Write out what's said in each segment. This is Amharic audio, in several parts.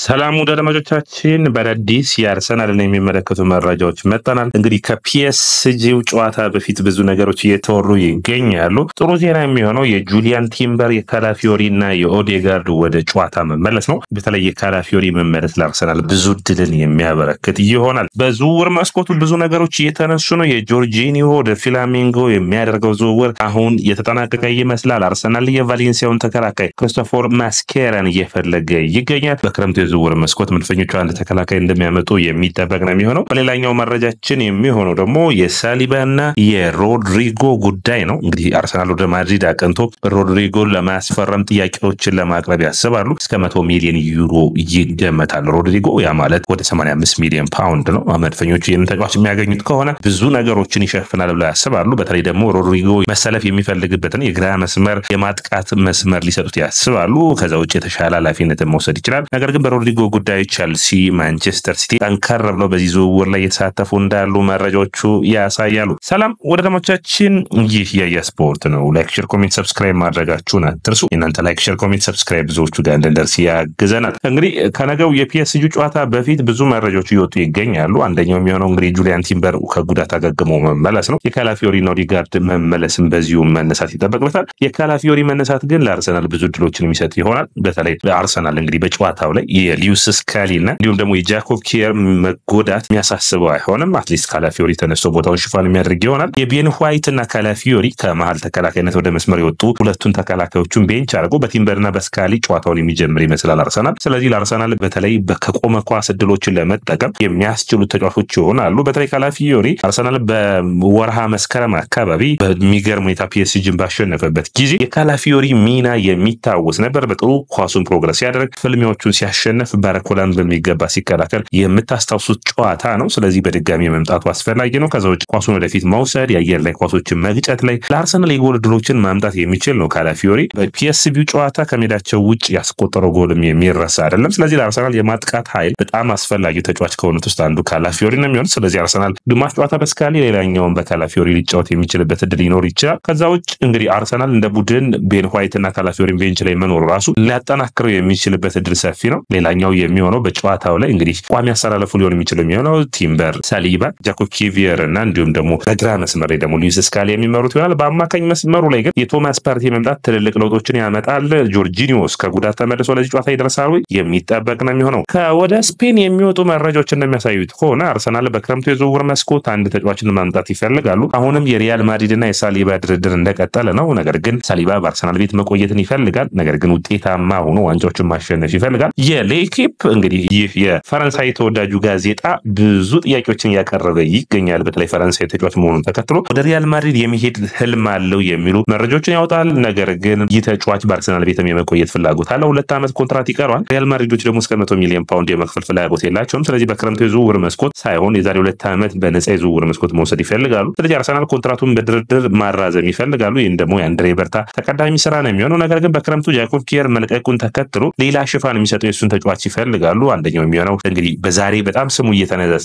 ሰላም ወደ አድማጮቻችን በአዲስ የአርሰናልን የሚመለከቱ መረጃዎች መጣናል። እንግዲህ ከፒኤስጂው ጨዋታ በፊት ብዙ ነገሮች እየተወሩ ይገኛሉ። ጥሩ ዜና የሚሆነው የጁሊያን ቲምበር የካላፊዮሪና የኦዴጋርድ ወደ ጨዋታ መመለስ ነው። በተለይ የካላፊዮሪ መመለስ ለአርሰናል ብዙ ድልን የሚያበረክት ይሆናል። በዝውውር መስኮቱ ብዙ ነገሮች እየተነሱ ነው። የጆርጂኒዮ ወደ ፍላሚንጎ የሚያደርገው ዝውውር አሁን የተጠናቀቀ ይመስላል። አርሰናል የቫሌንሲያውን ተከላካይ ክሪስቶፈር ማስኬራን እየፈለገ ይገኛል። በክረምቱ የዝውውር መስኮት መድፈኞቹ አንድ ተከላካይ እንደሚያመጡ የሚጠበቅ ነው የሚሆነው። በሌላኛው መረጃችን የሚሆነው ደግሞ የሳሊባና የሮድሪጎ ጉዳይ ነው። እንግዲህ አርሰናል ወደ ማድሪድ አቅንቶ ሮድሪጎን ለማስፈረም ጥያቄዎችን ለማቅረብ ያስባሉ። እስከ 100 ሚሊዮን ዩሮ ይገመታል ሮድሪጎ። ያ ማለት ወደ 85 ሚሊዮን ፓውንድ ነው። መድፈኞቹ ይህንን ተጫዋች የሚያገኙት ከሆነ ብዙ ነገሮችን ይሸፍናል ብለው ያስባሉ። በተለይ ደግሞ ሮድሪጎ መሰለፍ የሚፈልግበትን የግራ መስመር የማጥቃት መስመር ሊሰጡት ያስባሉ። ከዛ ውጭ የተሻለ ኃላፊነትን መውሰድ ይችላል። ነገር ግን በሮድሪጎ ጉዳይ ቼልሲ፣ ማንቸስተር ሲቲ ጠንከር ብለው በዚህ ዝውውር ላይ የተሳተፉ እንዳሉ መረጃዎቹ ያሳያሉ። ሰላም ወደ ደሞቻችን፣ ይህ የስፖርት ነው። ላይክ፣ ሼር፣ ኮሜንት ሰብስክራይብ ማድረጋችሁን አትርሱ። እናንተ ላይክ፣ ሼር፣ ኮሜንት ሰብስክራይብ ብዙዎቹ ጋር እንድንደርስ ያግዘናል። እንግዲህ ከነገው የፒኤስጂ ጨዋታ በፊት ብዙ መረጃዎች እየወጡ ይገኛሉ። አንደኛው የሚሆነው እንግዲህ ጁሊያን ቲምበር ከጉዳት አገግሞ መመለስ ነው። የካላፊዮሪና ኦዴጋርድ መመለስም በዚሁ መነሳት ይጠበቅበታል። የካላፊዮሪ መነሳት ግን ለአርሰናል ብዙ ድሎችን የሚሰጥ ይሆናል። በተለይ አርሰናል እንግዲህ በጨዋታው ላይ የሊዩስ ስካሊና እንዲሁም ደግሞ የጃኮብ ኪየር መጎዳት የሚያሳስበው አይሆንም። አትሊስት ካላፊዮሪ ተነስቶ ቦታውን ሽፋን የሚያደርግ ይሆናል። የቤን ዋይት እና ካላፊዮሪ ከመሀል ተከላካይነት ወደ መስመር የወጡ ሁለቱን ተከላካዮቹን ቤንች አድርጎ በቲምበርና በስካሊ ጨዋታውን የሚጀምር ይመስላል አርሰናል። ስለዚህ ለአርሰናል በተለይ ከቆመ ኳስ እድሎችን ለመጠቀም የሚያስችሉ ተጫዋቾች ይሆናሉ። በተለይ ካላፊዮሪ አርሰናል በወርሃ መስከረም አካባቢ በሚገርም ሁኔታ ፒኤስጂን ባሸነፈበት ጊዜ የካላፊዮሪ ሚና የሚታወስ ነበር። በጥሩ ኳሱን ፕሮግረስ ያደርግ ፍልሚያዎቹን ሲያሸነፍ ባረኮላን በሚገባ ሲከላከል የምታስታውሱት ጨዋታ ነው። ስለዚህ በድጋሚ መምጣቱ አስፈላጊ ነው። ከዛ ውጭ ኳሱን ወደፊት መውሰድ፣ የአየር ላይ ኳሶችን መግጨት ላይ ለአርሰናል የጎል ድሎችን ማምጣት የሚችል ነው ካላፊዮሪ። በፒኤስጂው ጨዋታ ከሜዳቸው ውጭ ያስቆጠረው ጎልም የሚረሳ አይደለም። ስለዚህ ለአርሰናል የማጥቃት ኃይል በጣም አስፈላጊው ተጫዋች ከሆኑት ውስጥ አንዱ ካላፊዮሪ ነው የሚሆን። ስለዚህ አርሰናል ግማሽ ጨዋታ በስካሊ ሌላኛውን በካላፊዮሪ ሊጫወት የሚችልበት እድል ሊኖር ይችላል። ከዛ ውጭ እንግዲህ አርሰናል እንደ ቡድን ቤን ዋይት እና ካላፊዮሪ ቤንች ላይ መኖሩ ራሱ ሊያጠናክረው የሚችልበት እድል ሰፊ ነው። ሌላኛው የሚሆነው በጨዋታው ላይ እንግዲህ ቋሚ አሰላለፉ ሊሆን የሚችለው የሚሆነው ቲምበር፣ ሳሊባ፣ ጃኮብ ኪቪየር እና እንዲሁም ደግሞ በግራ መስመር ላይ ደግሞ ሊዩስ ስካሊ የሚመሩት ይሆናል። በአማካኝ መስመሩ ላይ ግን የቶማስ ፓርቲ መምጣት ትልልቅ ለውጦችን ያመጣል። ጆርጂኒዮ ከጉዳት ተመልሶ ለዚህ ጨዋታ ይደርሳሉ የሚጠበቅ ነው የሚሆነው። ከወደ ስፔን የሚወጡ መረጃዎች እንደሚያሳዩት ከሆነ አርሰናል በክረምቱ የዝውውር መስኮት አንድ ተጫዋችን ማምጣት ይፈልጋሉ። አሁንም የሪያል ማድሪድ እና የሳሊባ ድርድር እንደቀጠለ ነው። ነገር ግን ሳሊባ በአርሰናል ቤት መቆየትን ይፈልጋል። ነገር ግን ውጤታማ ሆኖ ዋንጫዎችን ማሸነፍ ይፈልጋል። የሌኪፕ እንግዲህ ይህ የፈረንሳይ ተወዳጁ ጋዜጣ ብዙ ጥያቄዎችን እያቀረበ ይገኛል። በተለይ ፈረንሳይ ተጫዋች መሆኑን ተከትሎ ወደ ሪያል ማድሪድ የሚሄድ ህልም አለው የሚሉ መረጃዎችን ያወጣል። ነገር ግን ይህ ተጫዋች በአርሰናል ቤትም የመቆየት ፍላጎት አለው። 2 ዓመት ኮንትራት ይቀረዋል። ሪያል ማድሪዶች ደግሞ እስከ 100 ሚሊዮን ፓውንድ የመክፈል ፍላጎት የላቸውም። ስለዚህ በክረምቱ የዝውውር መስኮት ሳይሆን የዛሬ 2 ዓመት በነፃ የዝውውር መስኮት መውሰድ ይፈልጋሉ። ስለዚህ አርሰናል ኮንትራቱን በድርድር ማራዘም ይፈልጋሉ። ይህን ደግሞ የአንድሬ በርታ ተቀዳሚ ስራ ነው የሚሆነው። ነገር ግን በክረምቱ ጃኮብ ኪየር መልቀቁን ተከትሎ ሌላ ሽፋን የሚሰጠው የሱን ተጫዋች ይፈልጋሉ። አንደኛው የሚሆነው እንግዲህ በዛሬ በጣም ስሙ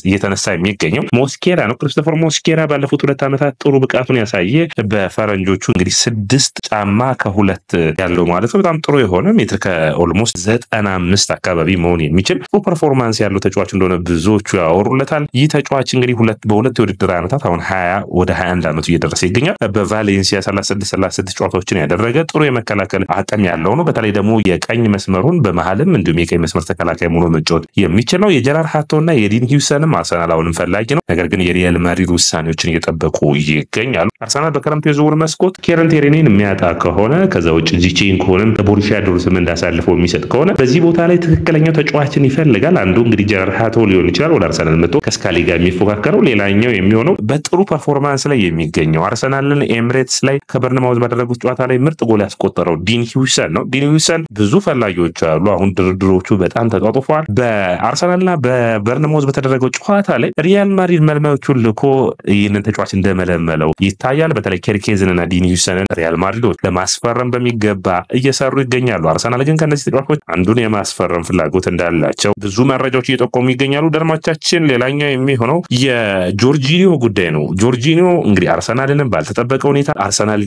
እየተነሳ የሚገኘው ሞስኬራ ነው። ክሪስቶፈር ሞስኬራ ባለፉት 2 ዓመታት ጥሩ ብቃቱን ያሳየ በፈረንጆቹ እንግዲህ 6 ጫማ ከ2 ያለው ማለት ነው። በጣም ጥሩ የሆነ ሜትር ከኦልሞስት 95 አካባቢ መሆን የሚችል ጥሩ ፐርፎርማንስ ያለው ተጫዋች እንደሆነ ብዙዎቹ ያወሩለታል። ይህ ተጫዋች እንግዲህ በሁለት የውድድር ዓመታት አሁን 20 ወደ 21 ዓመቱ እየደረሰ ይገኛል። በቫሌንሲያ 36 ጨዋታዎችን ያደረገ ጥሩ የመከላከል አቅም ያለው ነው። በተለይ ደግሞ የቀኝ መስመሩን በመሃልም እንዲሁም የቀኝ መስመር ተከላካይ ሆኖ መጫወት የሚችል ነው። የጀራር ሃቶና የዲን ሂውሰንም አርሰናል አሁንም ፈላጊ ነው። ነገር ግን የሪያል ማድሪድ ውሳኔዎችን እየጠበቁ ይገኛሉ። አርሰናል በክረምቱ የዝውውር መስኮት ኬረን ቴሬኒን የሚያጣ ከሆነ ከዛ ውጭ ዚቼንኮንም ቦሩሲያ ዶርትመንድ እንዳሳልፈው የሚሰጥ ከሆነ በዚህ ቦታ ላይ ትክክለኛው ተጫዋችን ይፈልጋል። አንዱ እንግዲህ ጀራር ሃቶ ሊሆን ይችላል ወደ አርሰናል መጥቶ ከስካሊ ጋር የሚፎካከረው። ሌላኛው የሚሆነው በጥሩ ፐርፎርማንስ ላይ የሚገኘው አርሰናልና ኤምሬትስ ላይ ከበርንማውዝ ባደረጉት ጨዋታ ላይ ምርጥ ጎል ያስቆጠረው ዲን ሂውሰን ነው። ዲን ሂውሰን ብዙ ፈላጊዎች አሉ። አሁን ድርድሮቹ በጣም ተጧጡፈዋል። በአርሰናልና በበርንማውዝ በተደረገው ጨዋታ ላይ ሪያል ማድሪድ መልማዮቹን ልኮ ይህንን ተጫዋች እንደመለመለው ይታያል። በተለይ ኬርኬዝንና ዲን ሂውሰንን ሪያል ማድሪዶች ለማስፈረም በሚገባ እየሰሩ ይገኛሉ። አርሰናል ግን ከነዚህ ተጫዋቾች አንዱን የማስፈረም ፍላጎት እንዳላቸው ብዙ መረጃዎች እየጠቆሙ ይገኛሉ። ደርማቻችን ሌላኛው የሚሆነው የጆርጂኒዮ ጉዳይ ነው። ጆርጂኒዮ እንግዲህ አርሰናልን ባልተጠበቀ ሁኔታ አርሰናል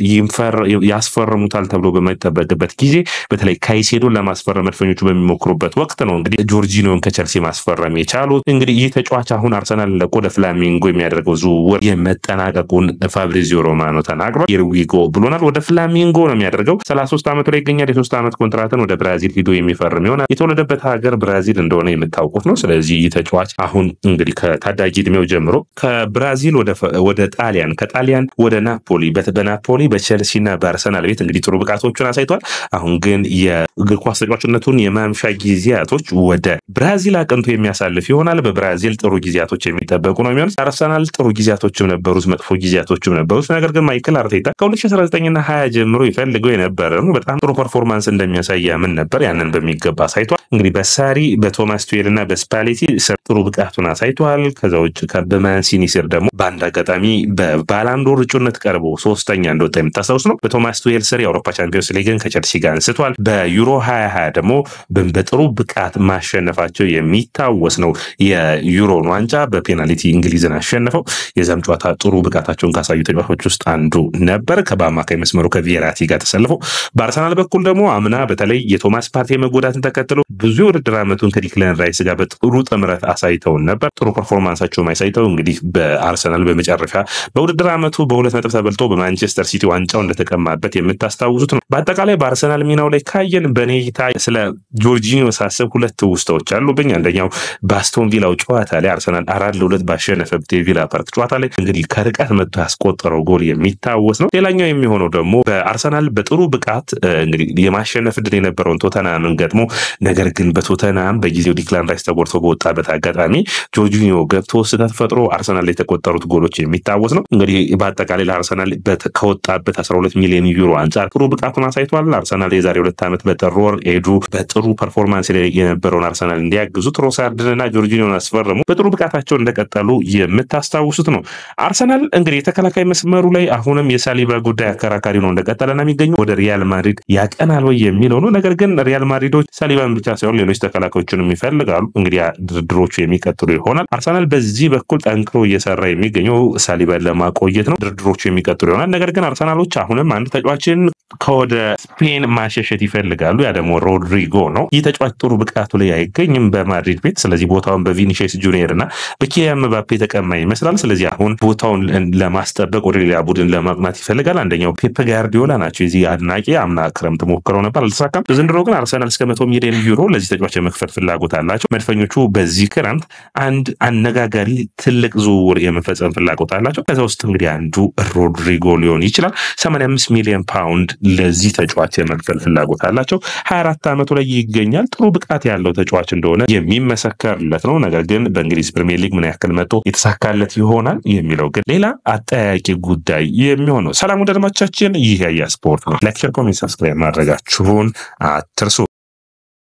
ያስፈርሙታል ተብሎ በማይጠበቅበት ጊዜ በተለይ ካይሴዶን ለማስፈረም መድፈኞቹ በሚሞክሩበት ወቅት ነው እንግዲህ ጆርጂኒዮን ከቸልሲ ማስፈረም የቻሉት። እንግዲህ ይህ ተጫዋች አሁን አርሰናል ለቆ ወደ ፍላሚንጎ የሚያደርገው ዝውውር የመጠናቀቁን ፋብሪዚዮ ሮማኖ ተናግሯል። ይርዊጎ ብሎናል። ወደ ፍላሚንጎ ነው የሚያደርገው። 33 ዓመቱ ላይ ይገኛል። የ3 ዓመት ኮንትራትን ወደ ብራዚል ሂዶ የሚፈርም ይሆናል። የተወለደበት ሀገር ብራዚል እንደሆነ የምታውቁት ነው። ስለዚህ ይህ ተጫዋች አሁን እንግዲህ ከታዳጊ እድሜው ጀምሮ ከብራዚል ወደ ጣሊያን ከጣሊያን ወደ ናፖሊ በናፖሊ በቸልሲና በአርሰናል ቤት እንግዲህ ጥሩ ብቃቶችን አሳይቷል። አሁን ግን የእግር ኳስ ተጫዋችነቱን የማምሻ ጊዜያቶች ወደ ብራዚል አቅንቶ የሚያሳልፍ ይሆናል። በብራዚል ጥሩ ጊዜያቶች የሚጠበቁ ነው የሚሆኑት። አርሰናል ጥሩ ጊዜያቶችም ነበሩት፣ መጥፎ ጊዜያቶችም ነበሩት። ነገር ግን ማይክል አርቴታ ከ2019ና 20 ጀምሮ ይፈልገው የነበረ ነው። በጣም ጥሩ ፐርፎርማንስ እንደሚያሳይ ያምን ነበር። ያንን በሚገባ አሳይቷል። እንግዲህ በሳሪ በቶማስ ቱዌልና በስፓሌቲ ጥሩ ብቃቱን አሳይቷል። ከዛ ውጭ በማንሲኒ ስር ደግሞ በአንድ አጋጣሚ በባላንዶር እጩነት ቀርቦ ሶስተኛ እንደወጣ የምታስታውስ ነው። በቶማስ ቱዌል ስር የአውሮፓ ቻምፒዮንስ ሊግን ከቸልሲ ጋር አንስቷል። በዩሮ 2020 ደግሞ በጥሩ ብቃት ማሸነፋቸው የሚታወስ ነው። የዩሮን ዋንጫ በፔናልቲ እንግሊዝን አሸነፈው። የዛም ጨዋታ ጥሩ ብቃታቸውን ካሳዩ ተጫዋቾች ውስጥ አንዱ ነበር። በአማካይ መስመሩ ከቪየራቲ ጋር ተሰልፈው በአርሰናል በኩል ደግሞ አምና በተለይ የቶማስ ፓርቴ መጎዳትን ተከትሎ ብዙ የውድድር ዓመቱን ከዲክላን ራይስ ጋር በጥሩ ጥምረት አሳይተውን ነበር። ጥሩ ፐርፎርማንሳቸውን አሳይተው እንግዲህ በአርሰናል በመጨረሻ በውድድር ዓመቱ በሁለት ነጥብ ተበልጦ በማንቸስተር ሲቲ ዋንጫው እንደተቀማበት የምታስታውሱት ነው። በአጠቃላይ በአርሰናል ሚናው ላይ ካየን በኔ እይታ ስለ ጆርጂኒዮ ሳስብ ሁለት ውስጣዎች አሉብኝ። አንደኛው በአስቶን ቪላው ጨዋታ ላይ አርሰናል 4-2 ባሸነፈበት የቪላ ፓርክ ጨዋታ ላይ እንግዲህ ከርቀት መጥቶ ያስቆጠረው ጎል የሚታወስ ነው። ሌላኛው የሚሆነው ደግሞ በአርሰናል በጥሩ ብቃት እንግዲህ የማሸነፍ ዕድል የነበረውን ቶተናምን ገጥሞ ነገር ግን በቶተናም በጊዜው ዲክላን ራይስ ተጎድቶ በወጣበት አጋጣሚ ጆርጂኒዮ ገብቶ ስህተት ፈጥሮ አርሰናል ላይ የተቆጠሩት ጎሎች የሚታወስ ነው። እንግዲህ በአጠቃላይ ለአርሰናል ከወጣበት 12 ሚሊዮን ዩሮ አንጻር ጥሩ ብቃቱን አሳይቷል። አርሰናል የዛሬ 2 ዓመት በጥር ወር ኤዱ በጥሩ ፐርፎርማንስ ላይ የነበረውን አርሰናል እንዲያግዙ ትሮሳርድንና ጆርጂኒዮን አስፈረሙ። በጥሩ ብቃታቸው እንደቀጠሉ የምታስታውሱት ነው። አርሰናል እንግዲህ የተከላካይ መስመሩ ላይ አሁንም የሳሊባ ጉዳይ አከራካሪ ነው እንደቀጠለ ነው የሚገኘው። ወደ ሪያል ማድሪድ ያቀናል ወይ የሚለው ነው። ነገር ግን ሪያል ማድሪዶች ሳሊባን ብቻ ሳይሆን ሌሎች ተከላካዮችንም ይፈልጋሉ። እንግዲህ ድርድሮቹ የሚቀጥሉ ይሆናል። አርሰናል በዚህ በኩል ጠንክሮ እየሰራ የሚገኘው ሳሊባን ለማቆየት ነው። ድርድሮቹ የሚቀጥሉ ይሆናል። ነገር ግን አርሰናሎች አሁንም አንድ ተጫዋችን ከወደ ስፔን ማሸሸት ይፈልጋሉ። ያ ደግሞ ሮድሪጎ ነው። ይህ ተጫዋች ጥሩ ብቃቱ ላይ አይገኝም በማድሪድ ቤት። ስለዚህ ቦታውን በቪኒሲየስ ጁኒየር እና በኪሊያን ምባፔ ተቀማ ይመስላል። ስለዚህ አሁን ቦታውን ለማስጠበቅ ወደ ሌላ ቡድን ለማቅናት ይፈልጋል። አንደኛው ፔፕ ጋርዲዮላ ናቸው። የዚህ አድናቂ አምና ክረምት ሞክረው ነበር፣ አልተሳካም። ዘንድሮ ግን አርሰናል እስከ 100 ሚሊዮን ዩሮ ለዚህ ተጫዋች የመክፈል ፍላጎት አላቸው። መድፈኞቹ በዚህ ክረምት አንድ አነጋጋሪ ትልቅ ዝውውር የመፈጸም ፍላጎት አላቸው። ከዛ ውስጥ እንግዲህ አንዱ ሮድሪጎ ሊሆን ይችላል። 85 ሚሊዮን ፓውንድ ለዚህ ተጫዋች የመክፈል ፍላጎት አላቸው። 24 ዓመቱ ላይ ይገኛል። ጥሩ ብቃት ያለው ተጫዋች እንደሆነ የሚመሰከርለት ነው። ነገር ግን በእንግሊዝ ፕሪሚየር ሊግ ምን ያክል መጥቶ የተሳካለት ይሆናል የሚለው ግን ሌላ አጠያቂ ጉዳይ የሚሆነው። ሰላም ወደ አድማጮቻችን፣ ይህ ያያ ስፖርት ነው። ላይክ፣ ሼር፣ ኮሜንት፣ ሰብስክራይብ ማድረጋችሁን አትርሱ።